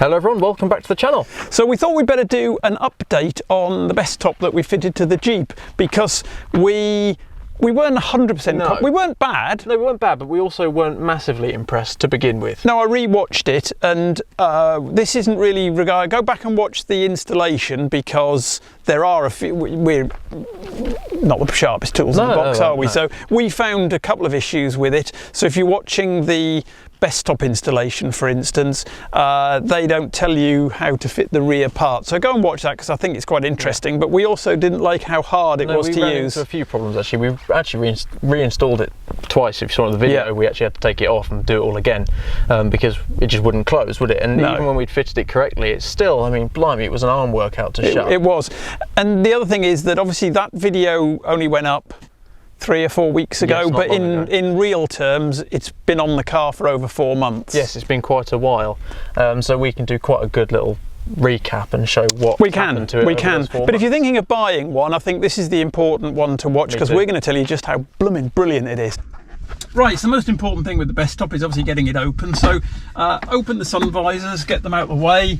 Hello everyone, welcome back to the channel. So we thought we'd better do an update on the Bestop that we fitted to the Jeep, because we weren't 100%, no. We weren't bad. No, we weren't bad, but we also weren't massively impressed to begin with. No, I re-watched it, and this isn't really regard. Go back and watch the installation, because there are a few. We're not the sharpest tools in the box, are we? No. So we found a couple of issues with it. So if you're watching the Bestop installation, for instance, they don't tell you how to fit the rear part. So go and watch that, because I think it's quite interesting. Yeah. But we also didn't like how hard it was to use. We ran into a few problems actually. We actually reinstalled it twice. If you saw in the video, we actually had to take it off and do it all again because it just wouldn't close, would it? And even when we'd fitted it correctly, it's still, I mean, blimey, it was an arm workout to shut. It was. And the other thing is that obviously that video only went up 3 or 4 weeks ago, but in real terms it's been on the car for over 4 months. Yes, it's been quite a while, so we can do quite a good little recap and show what happened to it. We can. But if you're thinking of buying one, I think this is the important one to watch, because we're going to tell you just how blooming brilliant it is. Right, so the most important thing with the Bestop is obviously getting it open. So open the sun visors, get them out of the way.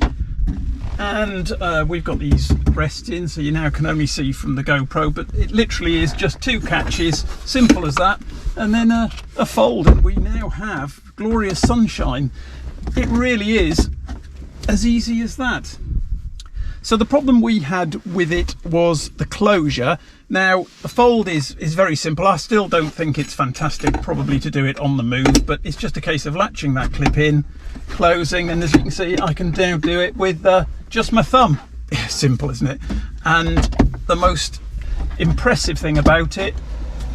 And we've got these rests in, so you now can only see from the GoPro, but it literally is just 2 catches, simple as that, and then a fold, and we now have glorious sunshine. It really is as easy as that. So the problem we had with it was the closure. Now the fold is very simple. I still don't think it's fantastic probably to do it on the move, but it's just a case of latching that clip in, closing, and as you can see I can now do it with just my thumb. Simple, isn't it? And the most impressive thing about it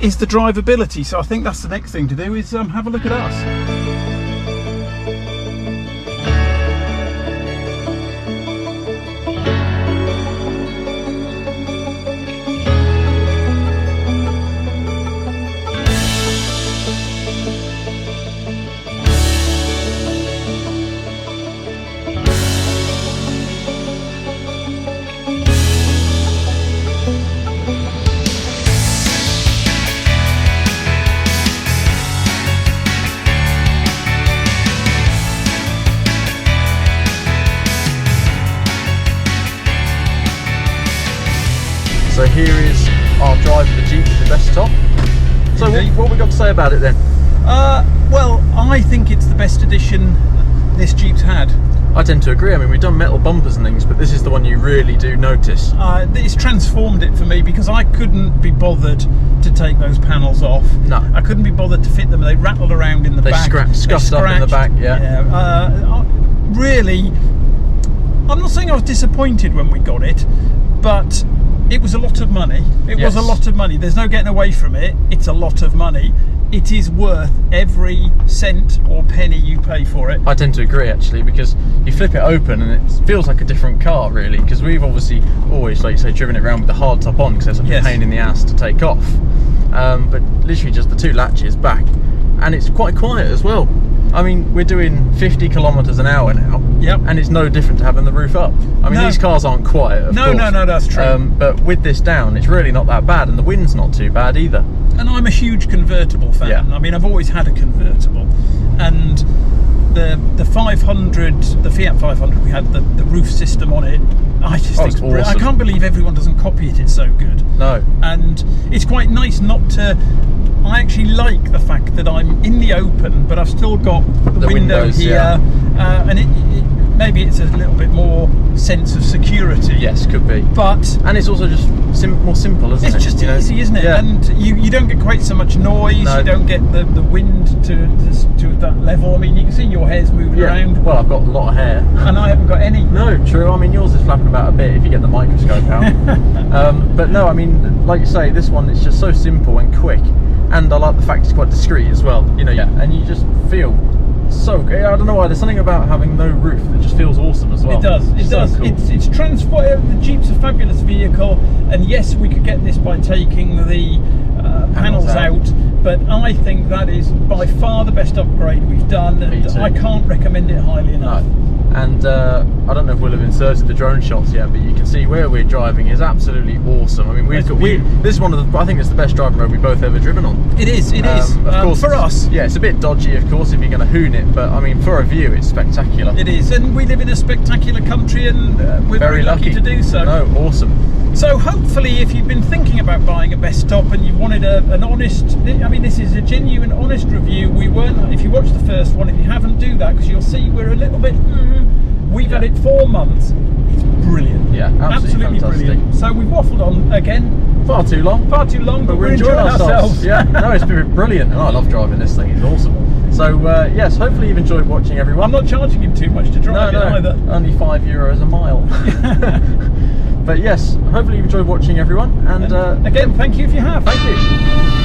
is the drivability. So I think that's the next thing to do, is have a look at us. So here is our drive of the Jeep with the Bestop. So what have we got to say about it then? Well, I think it's the best addition this Jeep's had. I tend to agree. I mean, we've done metal bumpers and things, but this is the one you really do notice. It's transformed it for me, because I couldn't be bothered to take those panels off. No. I couldn't be bothered to fit them. They rattled around in the back. They scuffed up in the back, yeah. Really, I'm not saying I was disappointed when we got it, but it was a lot of money. It was a lot of money. There's no getting away from it. It's a lot of money. It is worth every cent or penny you pay for it. I tend to agree actually, because you flip it open and it feels like a different car really, because we've obviously always, like you say, driven it around with the hard top on, because there's a pain in the ass to take off. But literally just the 2 latches back, and it's quite quiet as well. I mean, we're doing 50 kilometers an hour now, and it's no different to having the roof up. I mean, these cars aren't quiet, of course. No, that's true. But with this down, it's really not that bad, and the wind's not too bad either. And I'm a huge convertible fan. Yeah. I mean, I've always had a convertible, and the 500, the Fiat 500, we had the roof system on it. I just think it's awesome. I can't believe everyone doesn't copy it. It's so good. No. And it's quite nice not to. I actually like the fact that I'm in the open, but I've still got the window windows, here, and maybe it's a little bit more sense of security. Yes, could be. And it's also just more simple, isn't it? It's just easy, isn't it? Yeah. And you don't get quite so much noise. No. You don't get the wind to that level. I mean, you can see your hair's moving around. Well, I've got a lot of hair, and I haven't got any. No, true. I mean, yours is flapping about a bit if you get the microscope out. But no, I mean, like you say, this one is just so simple and quick. And I like the fact it's quite discreet as well, you know, and you just feel so good. I don't know why, there's something about having no roof that just feels awesome as well. It does, it does. Cool. It's transformed. The Jeep's a fabulous vehicle, and yes, we could get this by taking the panels out, but I think that is by far the best upgrade we've done, and I can't recommend it highly enough. No. And I don't know if we'll have inserted the drone shots yet, but you can see where we're driving is absolutely awesome. I mean, this is one of the, I think it's the best driving road we've both ever driven on. It is, of course, for us. Yeah, it's a bit dodgy, of course, if you're going to hoon it, but I mean, for a view, it's spectacular. It is, and we live in a spectacular country, and we're very lucky to do so. No, awesome. So hopefully, if you've been thinking about buying a Bestop and you wanted an honest, I mean, this is a genuine, honest review. We weren't, if you watch the first one, if you haven't, do that, because you'll see we're a little bit, we've had it 4 months. It's brilliant. Yeah, absolutely brilliant. So we've waffled on again. Far too long, but we're enjoying ourselves. Yeah, no, it's been brilliant. And I love driving this thing, it's awesome. So yes, hopefully you've enjoyed watching, everyone. I'm not charging him too much to drive it either. Only €5 a mile. But yes, hopefully you've enjoyed watching, everyone, and again, thank you if you have. Thank you.